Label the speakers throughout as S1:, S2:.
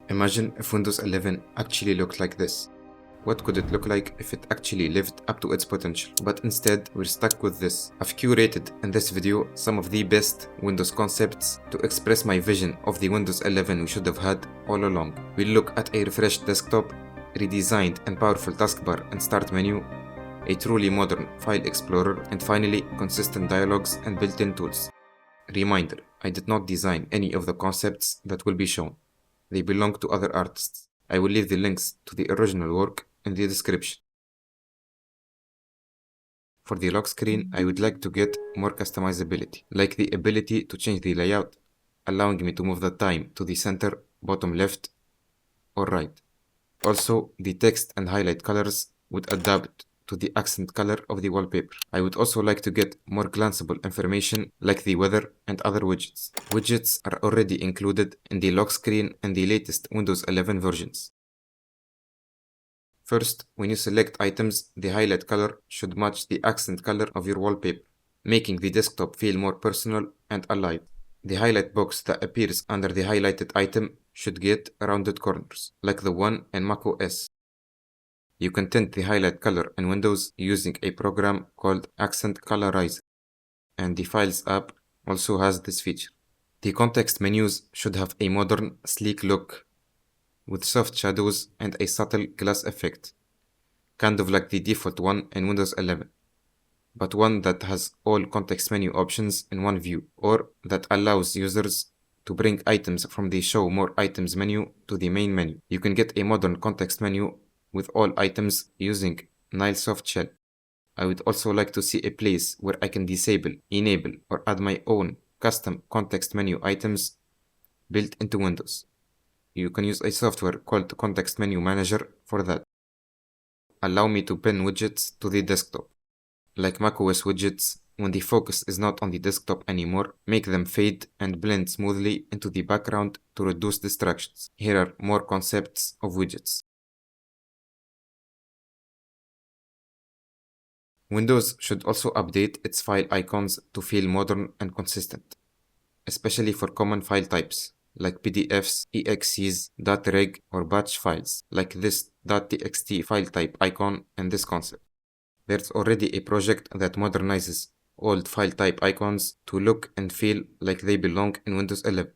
S1: Imagine if Windows 11 actually looked like this. What could it look like if it actually lived up to its potential? But instead, we're stuck with this. I've curated in this video some of the best Windows concepts to express my vision of the Windows 11 we should have had all along. We'll look at a refreshed desktop, redesigned and powerful taskbar and start menu, a truly modern file explorer, and finally, consistent dialogues and built-in tools. Reminder, I did not design any of the concepts that will be shown. They belong to other artists. I will leave the links to the original work in the description. For the lock screen, I would like to get more customizability, like the ability to change the layout, allowing me to move the time to the center, bottom left, or right. Also, the text and highlight colors would adapt to the accent color of the wallpaper. I would also like to get more glanceable information like the weather and other widgets. Widgets are already included in the lock screen and the latest Windows 11 versions. First, when you select items, the highlight color should match the accent color of your wallpaper, making the desktop feel more personal and alive. The highlight box that appears under the highlighted item should get rounded corners, like the one in macOS. You can tint the highlight color in Windows using a program called Accent Colorizer, and the Files app also has this feature. The context menus should have a modern, sleek look, with soft shadows and a subtle glass effect, kind of like the default one in Windows 11, but one that has all context menu options in one view, or that allows users to bring items from the Show More Items menu to the main menu. You can get a modern context menu with all items using Nile Soft Shell. I would also like to see a place where I can disable, enable, or add my own custom context menu items built into Windows. You can use a software called Context Menu Manager for that. Allow me to pin widgets to the desktop. Like macOS widgets, when the focus is not on the desktop anymore, make them fade and blend smoothly into the background to reduce distractions. Here are more concepts of widgets. Windows should also update its file icons to feel modern and consistent, especially for common file types like PDFs, EXEs, .reg, or batch files, like this .txt file type icon in this concept. There's already a project that modernizes old file type icons to look and feel like they belong in Windows 11.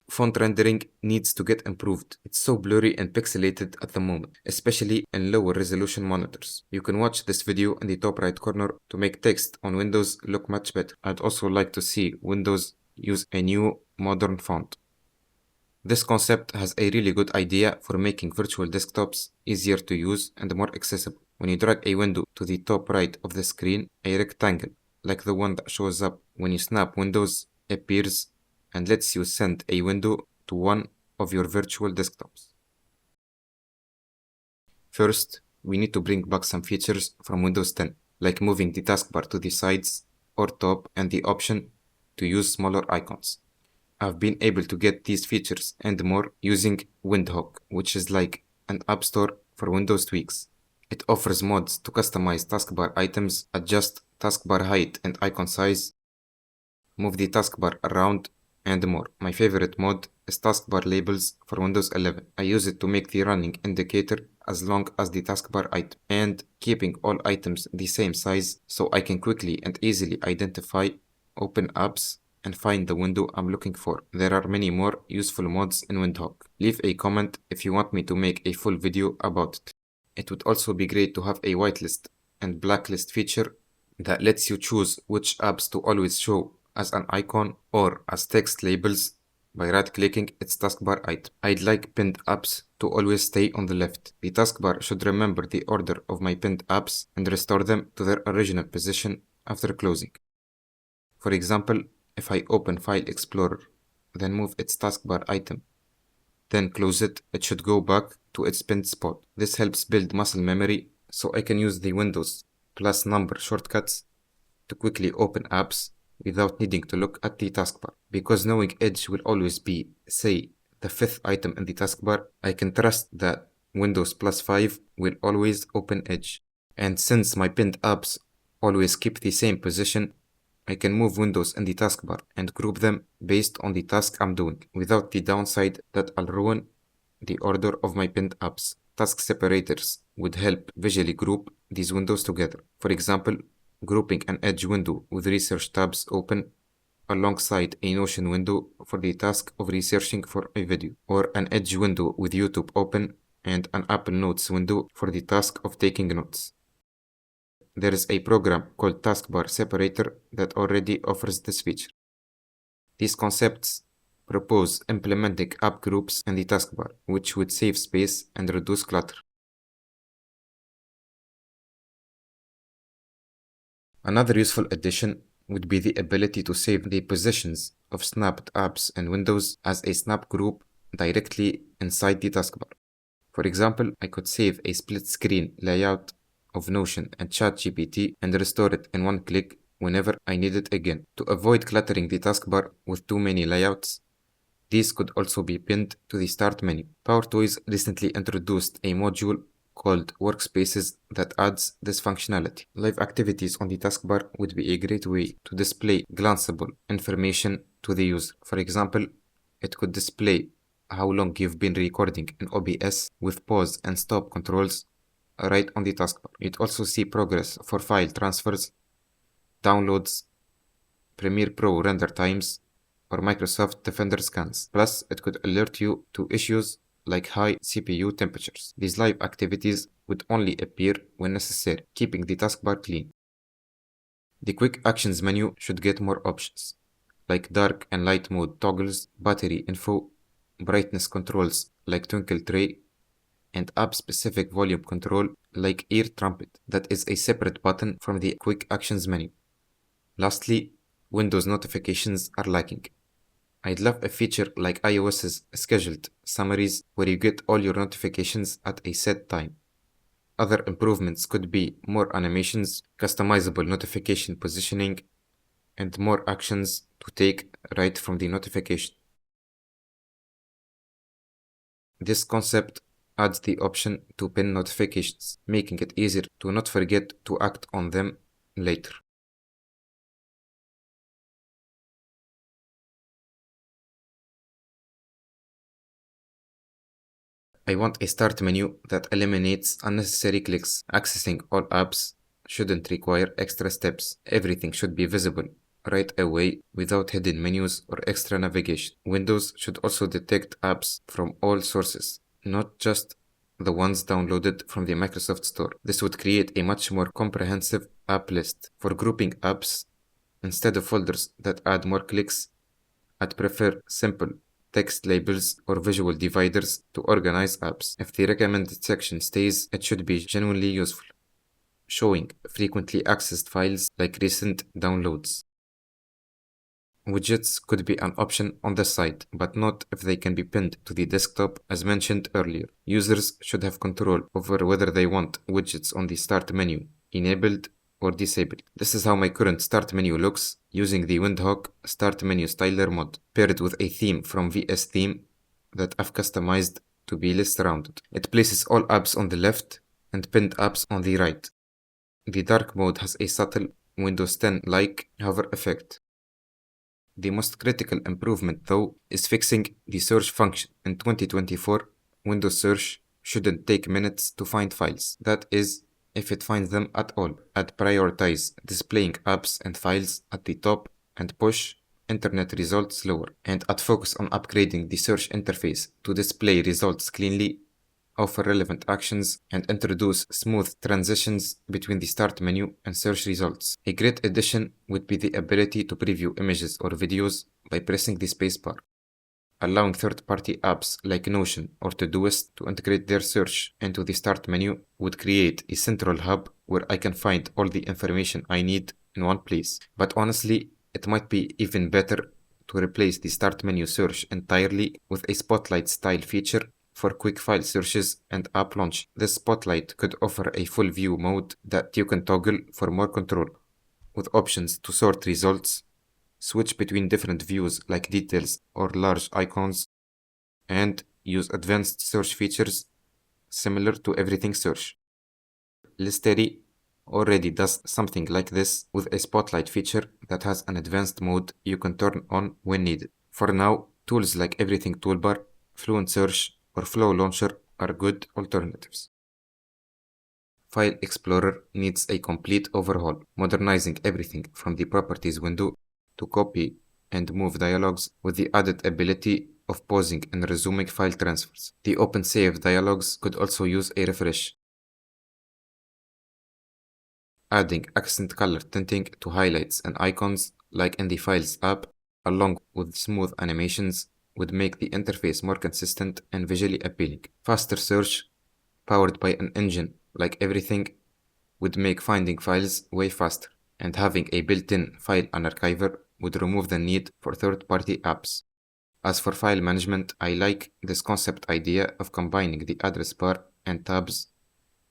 S1: Font rendering needs to get improved. It's so blurry and pixelated at the moment, especially in lower resolution monitors. You can watch this video in the top right corner to make text on Windows look much better. I'd also like to see Windows use a new modern font. This concept has a really good idea for making virtual desktops easier to use and more accessible. When you drag a window to the top right of the screen, a rectangle, like the one that shows up when you snap windows, appears and lets you send a window to one of your virtual desktops. First, we need to bring back some features from Windows 10, like moving the taskbar to the sides or top and the option to use smaller icons. I've been able to get these features and more using Windhoek, which is like an app store for Windows tweaks. It offers mods to customize taskbar items, adjust taskbar height and icon size, move the taskbar around, and more. My favorite mod is taskbar labels for Windows 11. I use it to make the running indicator as long as the taskbar item, and keeping all items the same size so I can quickly and easily identify, open apps, and find the window I'm looking for. There are many more useful mods in Windhoek. Leave a comment if you want me to make a full video about it. It would also be great to have a whitelist and blacklist feature that lets you choose which apps to always show as an icon or as text labels by right-clicking its taskbar item. I'd like pinned apps to always stay on the left. The taskbar should remember the order of my pinned apps and restore them to their original position after closing. For example, if I open File Explorer, then move its taskbar item, then close it, it should go back to its pinned spot. This helps build muscle memory so I can use the Windows plus number shortcuts to quickly open apps without needing to look at the taskbar. Because knowing Edge will always be, say, the 5th item in the taskbar, I can trust that Windows plus 5 will always open Edge. And since my pinned apps always keep the same position, I can move windows in the taskbar and group them based on the task I'm doing, without the downside that I'll ruin the order of my pinned apps. Task separators would help visually group these windows together. For example, grouping an Edge window with research tabs open alongside a Notion window for the task of researching for a video, or an Edge window with YouTube open and an Apple Notes window for the task of taking notes. There is a program called Taskbar Separator that already offers this feature. These concepts propose implementing app groups in the taskbar, which would save space and reduce clutter. Another useful addition would be the ability to save the positions of snapped apps and windows as a snap group directly inside the taskbar. For example, I could save a split screen layout of Notion and ChatGPT and restore it in one click whenever I need it again. To avoid cluttering the taskbar with too many layouts, these could also be pinned to the Start menu. PowerToys recently introduced a module called Workspaces that adds this functionality. Live activities on the taskbar would be a great way to display glanceable information to the user. For example, it could display how long you've been recording in OBS with pause and stop controls right on the taskbar. You'd also see progress for file transfers, downloads, Premiere Pro render times, or Microsoft Defender scans. Plus, it could alert you to issues like high CPU temperatures. These live activities would only appear when necessary, keeping the taskbar clean. The Quick Actions menu should get more options, like dark and light mode toggles, battery info, brightness controls like Twinkle Tray, and app-specific volume control like Ear Trumpet that is a separate button from the Quick Actions menu. Lastly, Windows notifications are lacking. I'd love a feature like iOS's scheduled summaries where you get all your notifications at a set time. Other improvements could be more animations, customizable notification positioning, and more actions to take right from the notification. This concept adds the option to pin notifications, making it easier to not forget to act on them later. I want a start menu that eliminates unnecessary clicks. Accessing all apps shouldn't require extra steps. Everything should be visible right away without hidden menus or extra navigation. Windows should also detect apps from all sources, not just the ones downloaded from the Microsoft Store. This would create a much more comprehensive app list. For grouping apps, instead of folders that add more clicks, I'd prefer simple text labels or visual dividers to organize apps. If the recommended section stays, it should be genuinely useful, showing frequently accessed files like recent downloads. Widgets could be an option on the side, but not if they can be pinned to the desktop as mentioned earlier. Users should have control over whether they want widgets on the Start menu enabled or disabled. This is how my current Start menu looks using the Windhawk Start Menu Styler mod, paired with a theme from VS Theme that I've customized to be less rounded. It places all apps on the left and pinned apps on the right. The dark mode has a subtle Windows 10-like hover effect. The most critical improvement, though, is fixing the search function. In 2024, Windows Search shouldn't take minutes to find files. That is, if it finds them at all. I'd prioritize displaying apps and files at the top and push internet results lower. And I'd focus on upgrading the search interface to display results cleanly, offer relevant actions, and introduce smooth transitions between the Start menu and search results. A great addition would be the ability to preview images or videos by pressing the spacebar, allowing third-party apps like Notion or Todoist to integrate their search into the Start menu would create a central hub where I can find all the information I need in one place. But honestly, it might be even better to replace the Start menu search entirely with a Spotlight-style feature for quick file searches and app launch. This Spotlight could offer a full view mode that you can toggle for more control, with options to sort results, switch between different views like details or large icons, and use advanced search features similar to Everything Search. Listery already does something like this with a spotlight feature that has an advanced mode you can turn on when needed. For now, tools like Everything Toolbar, Fluent Search, or Flow Launcher are good alternatives. File Explorer needs a complete overhaul, modernizing everything from the Properties window to copy and move dialogues with the added ability of pausing and resuming file transfers. The OpenSave dialogues could also use a refresh, adding accent color tinting to highlights and icons like in the Files app, along with smooth animations, would make the interface more consistent and visually appealing. Faster search, powered by an engine like Everything, would make finding files way faster, and having a built-in file unarchiver would remove the need for third-party apps. As for file management, I like this concept idea of combining the address bar and tabs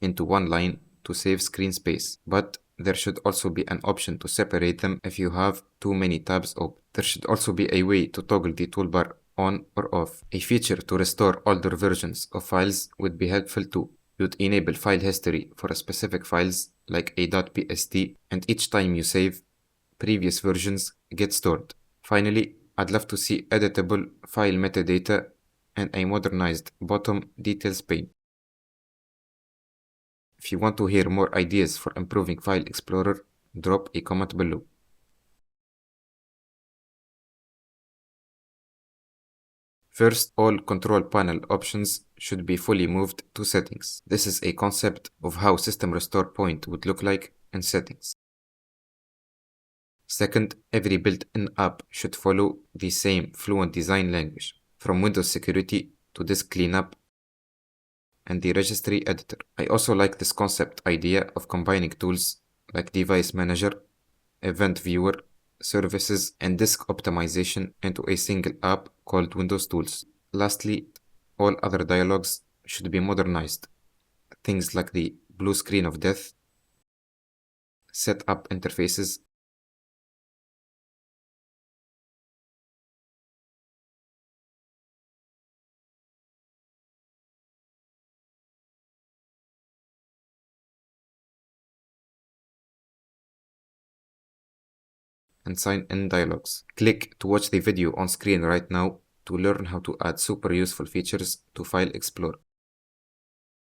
S1: into one line to save screen space, but there should also be an option to separate them if you have too many tabs open. There should also be a way to toggle the toolbar on or off. A feature to restore older versions of files would be helpful too. You'd enable file history for specific files like a .pst, and each time you save, previous versions get stored. Finally, I'd love to see editable file metadata and a modernized bottom details pane. If you want to hear more ideas for improving File Explorer, drop a comment below. First, all control panel options should be fully moved to settings. This is a concept of how System Restore Point would look like in settings. Second, every built-in app should follow the same Fluent design language, from Windows Security to Disk Cleanup and the Registry Editor. I also like this concept idea of combining tools like Device Manager, Event Viewer, Services, and Disk Optimization into a single app called Windows Tools. Lastly, all other dialogues should be modernized. Things like the blue screen of death, setup interfaces, and sign-in dialogues. Click to watch the video on screen right now to learn how to add super useful features to File Explorer.